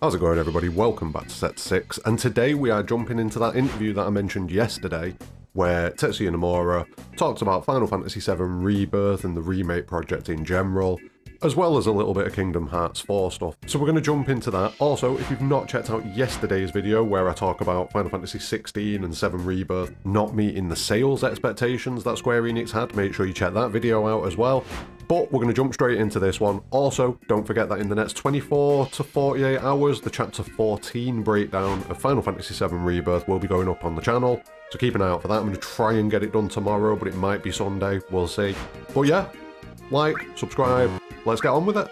How's it going, everybody? Welcome back to Set 6, and today we are jumping into that interview that I mentioned yesterday, where Tetsuya Nomura talks about Final Fantasy VII Rebirth and the remake project in general, as well as a little bit of Kingdom Hearts 4 stuff. So we're going to jump into that. Also, if you've not checked out yesterday's video where I talk about Final Fantasy XVI and VII Rebirth not meeting the sales expectations that Square Enix had, make sure you check that video out as well. But we're going to jump straight into this one. Also, don't forget that in the next 24 to 48 hours, the Chapter 14 breakdown of Final Fantasy VII Rebirth will be going up on the channel. So keep an eye out for that. I'm going to try and get it done tomorrow, but it might be Sunday. We'll see. But yeah, like, subscribe, let's get on with it.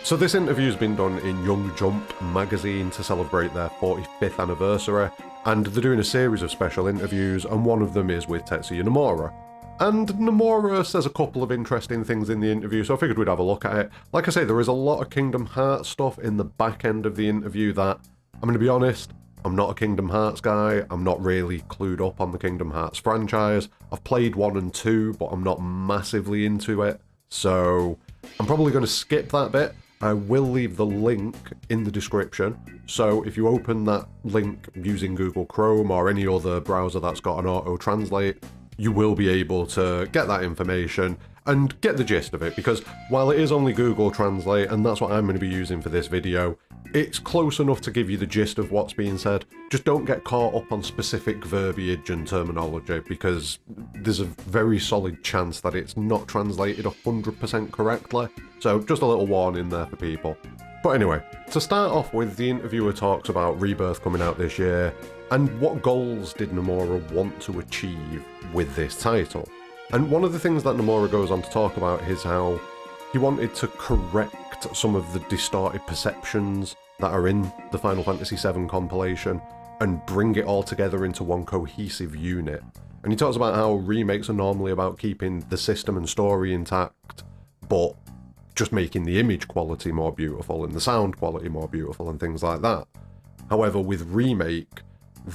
So this interview's been done in Young Jump magazine to celebrate their 45th anniversary, and they're doing a series of special interviews, and one of them is with Tetsuya Nomura. And Nomura says a couple of interesting things in the interview, so I figured we'd have a look at it. Like I say, there is a lot of Kingdom Hearts stuff in the back end of the interview that, I'm going to be honest, I'm not a Kingdom Hearts guy, I'm not really clued up on the Kingdom Hearts franchise. I've played 1 and 2, but I'm not massively into it, so I'm probably going to skip that bit. I will leave the link in the description, so if you open that link using Google Chrome or any other browser that's got an auto-translate, you will be able to get that information and get the gist of it, because while it is only Google Translate, and that's what I'm going to be using for this video, it's close enough to give you the gist of what's being said. Just don't get caught up on specific verbiage and terminology, because there's a very solid chance that it's not translated 100% correctly. So just a little warning there for people. But anyway, to start off with, the interviewer talks about Rebirth coming out this year, and what goals did Nomura want to achieve with this title. And one of the things that Nomura goes on to talk about is how he wanted to correct some of the distorted perceptions that are in the Final Fantasy VII compilation and bring it all together into one cohesive unit. And he talks about how remakes are normally about keeping the system and story intact, but just making the image quality more beautiful and the sound quality more beautiful and things like that. However, with remake,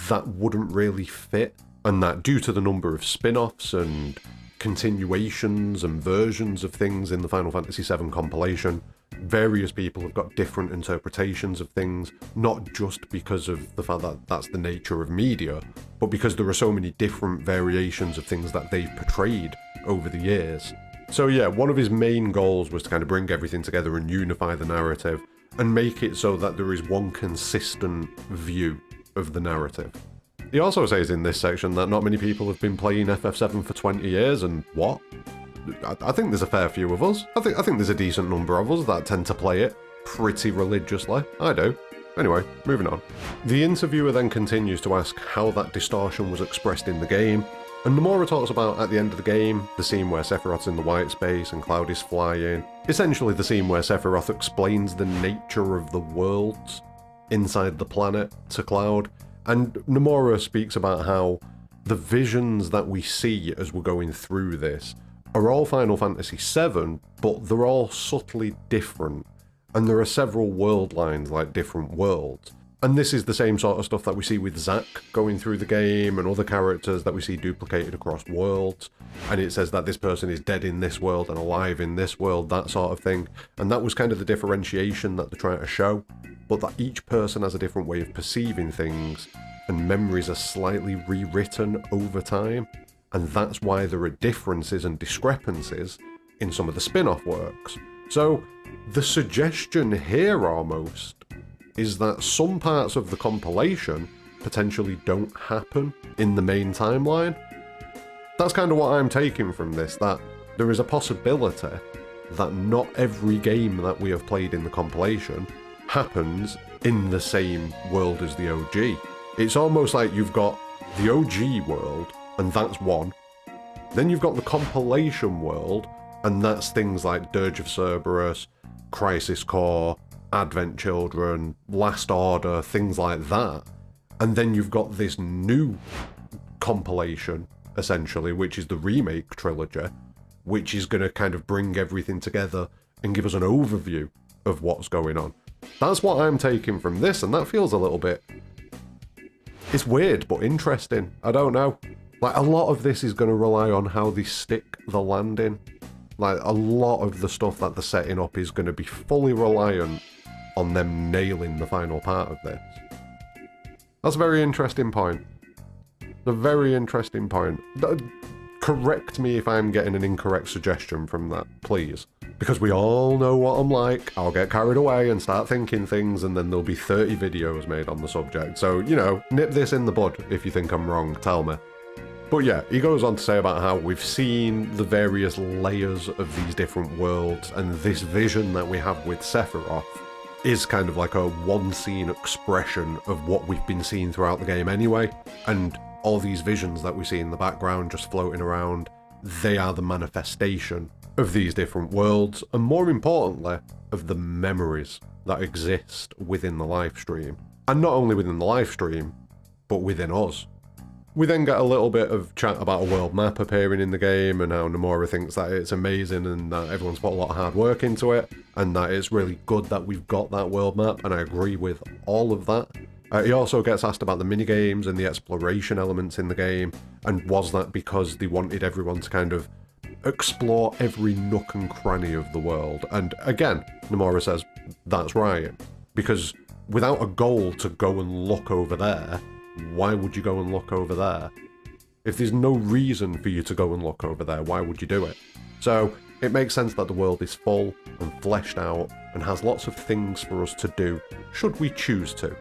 that wouldn't really fit, and that due to the number of spin-offs and continuations and versions of things in the Final Fantasy VII compilation, various people have got different interpretations of things, not just because of the fact that that's the nature of media, but because there are so many different variations of things that they've portrayed over the years. So yeah, one of his main goals was to kind of bring everything together and unify the narrative and make it so that there is one consistent view of the narrative. He also says in this section that not many people have been playing FF7 for 20 years, and what? I think there's a fair few of us. I think there's a decent number of us that tend to play it pretty religiously. I do. Anyway, moving on. The interviewer then continues to ask how that distortion was expressed in the game, and Nomura talks about, at the end of the game, the scene where Sephiroth's in the white space and Cloud is flying. Essentially the scene where Sephiroth explains the nature of the worlds inside the planet to Cloud. And Nomura speaks about how the visions that we see as we're going through this are all Final Fantasy VII, but they're all subtly different. And there are several world lines, like different worlds. And this is the same sort of stuff that we see with Zack going through the game and other characters that we see duplicated across worlds. And it says that this person is dead in this world and alive in this world, that sort of thing. And that was kind of the differentiation that they're trying to show. But that each person has a different way of perceiving things, and memories are slightly rewritten over time, and that's why there are differences and discrepancies in some of the spin-off works. So the suggestion here almost is that some parts of the compilation potentially don't happen in the main timeline. That's kind of what I'm taking from this, that there is a possibility that not every game that we have played in the compilation happens in the same world as the OG. It's almost like you've got the OG world, and that's one. Then you've got the compilation world, and that's things like Dirge of Cerberus, Crisis Core, Advent Children, Last Order, things like that. And then you've got this new compilation, essentially, which is the remake trilogy, which is going to kind of bring everything together and give us an overview of what's going on. That's what I'm taking from this, and that feels a little bit... It's weird, but interesting. I don't know. Like, a lot of this is going to rely on how they stick the landing. Like, a lot of the stuff that they're setting up is going to be fully reliant on them nailing the final part of this. That's a very interesting point. A very interesting point. Correct me if I'm getting an incorrect suggestion from that, please. Because we all know what I'm like. I'll get carried away and start thinking things, and then there'll be 30 videos made on the subject. So, you know, nip this in the bud if you think I'm wrong, tell me. But yeah, he goes on to say about how we've seen the various layers of these different worlds, and this vision that we have with Sephiroth is kind of like a one-scene expression of what we've been seeing throughout the game anyway, and all these visions that we see in the background just floating around, they are the manifestation of these different worlds, and more importantly, of the memories that exist within the live stream. And not only within the live stream, but within us. We then get a little bit of chat about a world map appearing in the game and how Nomura thinks that it's amazing and that everyone's put a lot of hard work into it and that it's really good that we've got that world map, and I agree with all of that. He also gets asked about the minigames and the exploration elements in the game, and was that because they wanted everyone to kind of explore every nook and cranny of the world? And again, Nomura says that's right, because without a goal to go and look over there, why would you go and look over there? If there's no reason for you to go and look over there, why would you do it? So it makes sense that the world is full and fleshed out and has lots of things for us to do, should we choose to.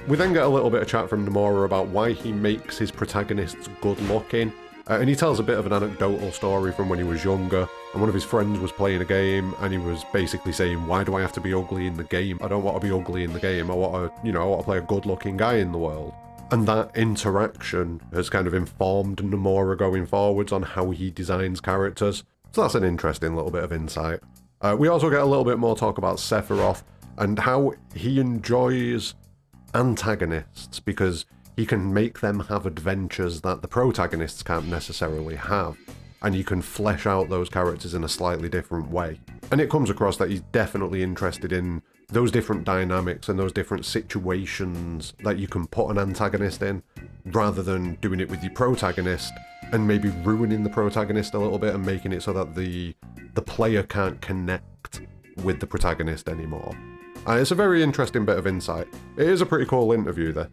We then get a little bit of chat from Nomura about why he makes his protagonists good looking, and he tells a bit of an anecdotal story from when he was younger, and one of his friends was playing a game, and he was basically saying, why do I have to be ugly in the game? I don't want to be ugly in the game, I want to play a good looking guy in the world. And that interaction has kind of informed Nomura going forwards on how he designs characters. So that's an interesting little bit of insight. We also get a little bit more talk about Sephiroth and how he enjoys antagonists because he can make them have adventures that the protagonists can't necessarily have. And you can flesh out those characters in a slightly different way. And it comes across that he's definitely interested in those different dynamics and those different situations that you can put an antagonist in, rather than doing it with your protagonist and maybe ruining the protagonist a little bit and making it so that the player can't connect with the protagonist anymore. It's a very interesting bit of insight. It is a pretty cool interview, this.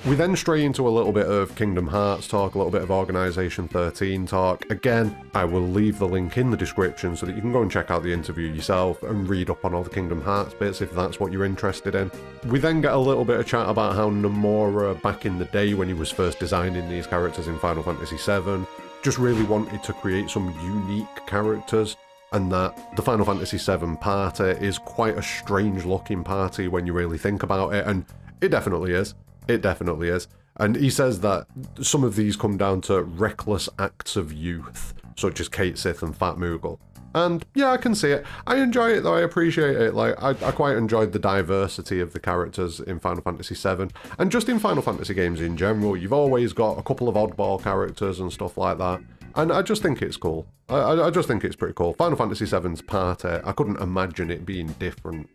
We then stray into a little bit of Kingdom Hearts talk, a little bit of Organisation 13 talk. Again, I will leave the link in the description so that you can go and check out the interview yourself and read up on all the Kingdom Hearts bits if that's what you're interested in. We then get a little bit of chat about how Nomura, back in the day when he was first designing these characters in Final Fantasy VII, just really wanted to create some unique characters, and that the Final Fantasy VII party is quite a strange looking party when you really think about it, and it definitely is. It definitely is. And he says that some of these come down to reckless acts of youth, such as Kate Sith and Fat Moogle. And yeah, I can see it. I enjoy it though, I appreciate it. Like, I quite enjoyed the diversity of the characters in Final Fantasy VII. And just in Final Fantasy games in general, you've always got a couple of oddball characters and stuff like that. And I just think it's cool. I just think it's pretty cool. Final Fantasy VII's party, I couldn't imagine it being different.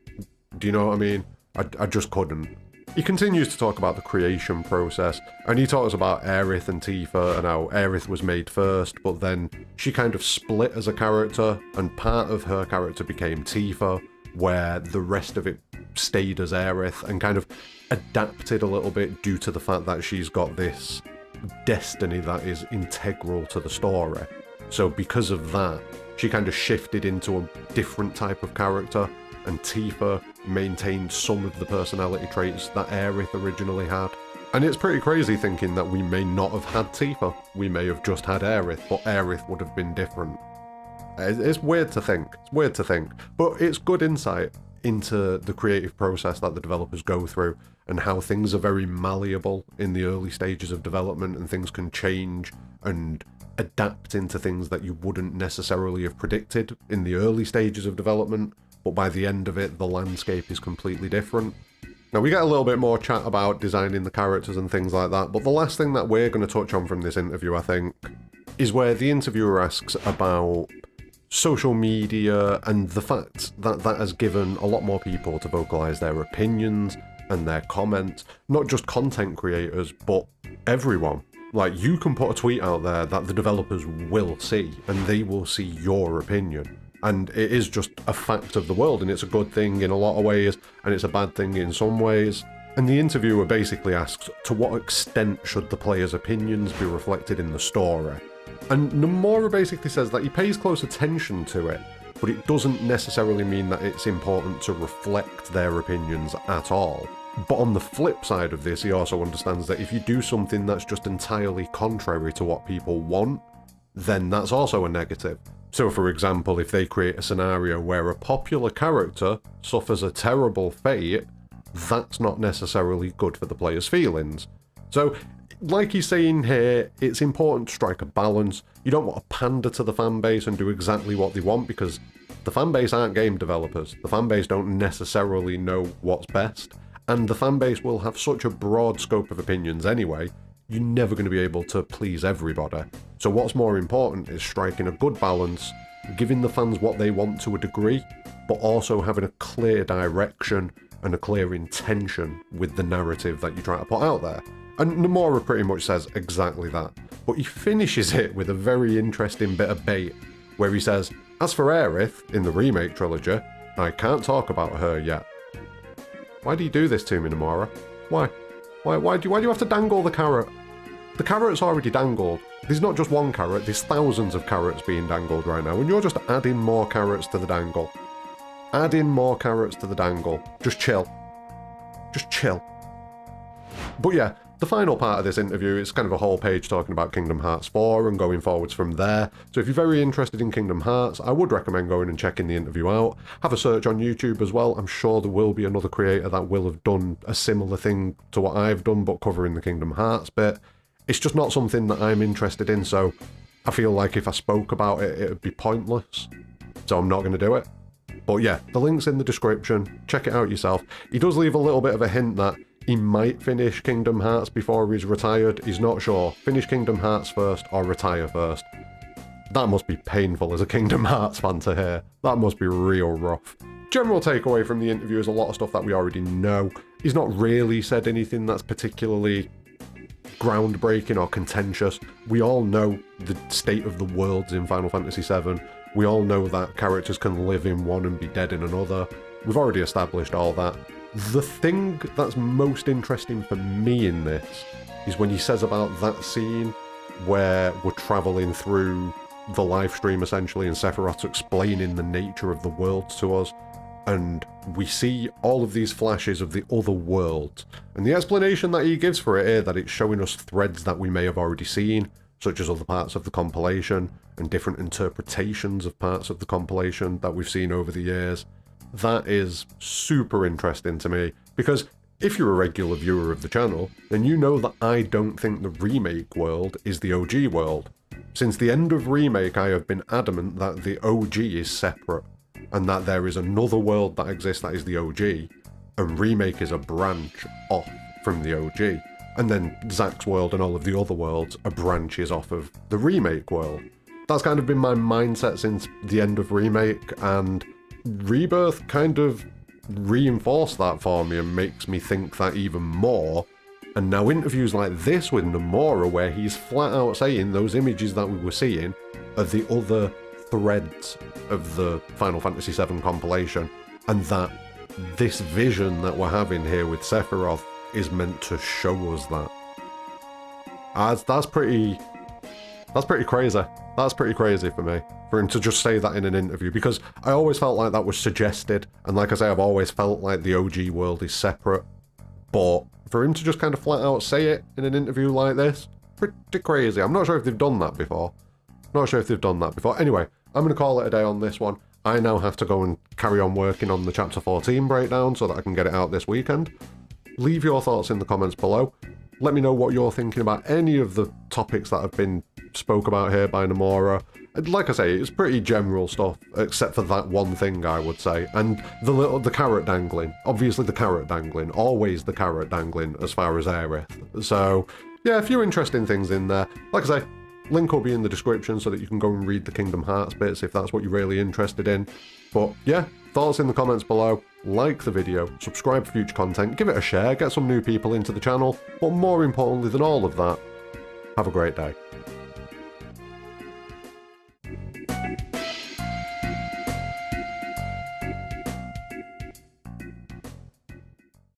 Do you know what I mean? I just couldn't. He continues to talk about the creation process, and he talks about Aerith and Tifa and how Aerith was made first, but then she kind of split as a character, and part of her character became Tifa, where the rest of it stayed as Aerith, and kind of adapted a little bit due to the fact that she's got this destiny that is integral to the story. So because of that, she kind of shifted into a different type of character, and Tifa maintained some of the personality traits that Aerith originally had. And it's pretty crazy thinking that we may not have had Tifa, we may have just had Aerith, but Aerith would have been different. It's weird to think, but it's good insight into the creative process that the developers go through and how things are very malleable in the early stages of development, and things can change and adapt into things that you wouldn't necessarily have predicted in the early stages of development. But by the end of it, the landscape is completely different. Now, we get a little bit more chat about designing the characters and things like that, but the last thing that we're going to touch on from this interview, I think, is where the interviewer asks about social media and the fact that that has given a lot more people to vocalise their opinions and their comments, not just content creators, but everyone. Like, you can put a tweet out there that the developers will see, and they will see your opinion. And it is just a fact of the world, and it's a good thing in a lot of ways, and it's a bad thing in some ways. And the interviewer basically asks, to what extent should the player's opinions be reflected in the story? And Nomura basically says that he pays close attention to it, but it doesn't necessarily mean that it's important to reflect their opinions at all. But on the flip side of this, he also understands that if you do something that's just entirely contrary to what people want, then that's also a negative. So for example, if they create a scenario where a popular character suffers a terrible fate, that's not necessarily good for the player's feelings. So, like he's saying here, it's important to strike a balance. You don't want to pander to the fanbase and do exactly what they want, because the fanbase aren't game developers. The fanbase don't necessarily know what's best, and the fanbase will have such a broad scope of opinions anyway, you're never going to be able to please everybody. So what's more important is striking a good balance, giving the fans what they want to a degree, but also having a clear direction and a clear intention with the narrative that you try to put out there. And Nomura pretty much says exactly that. But he finishes it with a very interesting bit of bait, where he says, as for Aerith in the remake trilogy, I can't talk about her yet. Why do you do this to me, Nomura? Why? Why do you have to dangle the carrot? The carrot's already dangled. There's not just one carrot, there's thousands of carrots being dangled right now, and you're just adding more carrots to the dangle. Adding more carrots to the dangle. Just chill. Just chill. But yeah, the final part of this interview is kind of a whole page talking about Kingdom Hearts 4 and going forwards from there. So if you're very interested in Kingdom Hearts, I would recommend going and checking the interview out. Have a search on YouTube as well. I'm sure there will be another creator that will have done a similar thing to what I've done, but covering the Kingdom Hearts bit. It's just not something that I'm interested in, so I feel like if I spoke about it, it would be pointless. So I'm not going to do it. But yeah, the link's in the description. Check it out yourself. He does leave a little bit of a hint that he might finish Kingdom Hearts before he's retired. He's not sure. Finish Kingdom Hearts first or retire first. That must be painful as a Kingdom Hearts fan to hear. That must be real rough. General takeaway from the interview is a lot of stuff that we already know. He's not really said anything that's particularly groundbreaking or contentious. We all know the state of the worlds in Final Fantasy VII. We all know that characters can live in one and be dead in another. We've already established all that. The thing that's most interesting for me in this is when he says about that scene where we're travelling through the live stream essentially and Sephiroth's explaining the nature of the worlds to us, and we see all of these flashes of the other worlds. And the explanation that he gives for it here, that it's showing us threads that we may have already seen, such as other parts of the compilation and different interpretations of parts of the compilation that we've seen over the years. That is super interesting to me, because if you're a regular viewer of the channel, then you know that I don't think the remake world is the OG world. Since the end of remake, I have been adamant that the OG is separate, and that there is another world that exists that is the OG, and remake is a branch off from the OG. And then Zack's world and all of the other worlds are branches off of the remake world. That's kind of been my mindset since the end of remake, and Rebirth kind of reinforced that for me and makes me think that even more. And now interviews like this with Nomura, where he's flat out saying those images that we were seeing are the other threads of the Final Fantasy VII compilation, and that this vision that we're having here with Sephiroth is meant to show us that. That's pretty crazy. That's pretty crazy for me, for him to just say that in an interview, because I always felt like that was suggested, and like I say, I've always felt like the OG world is separate, but for him to just kind of flat out say it in an interview like this, pretty crazy. I'm not sure if they've done that before. Anyway, I'm going to call it a day on this one. I now have to go and carry on working on the Chapter 14 breakdown so that I can get it out this weekend. Leave your thoughts in the comments below. Let me know what you're thinking about any of the topics that have been spoke about here by Nomura. Like I say, it's pretty general stuff, except for that one thing, I would say. And the carrot dangling. Obviously the carrot dangling. Always the carrot dangling as far as Aerith. So, yeah, a few interesting things in there. Like I say, link will be in the description so that you can go and read the Kingdom Hearts bits if that's what you're really interested in. But yeah, thoughts in the comments below. Like the video, subscribe for future content, give it a share, get some new people into the channel. But more importantly than all of that, have a great day.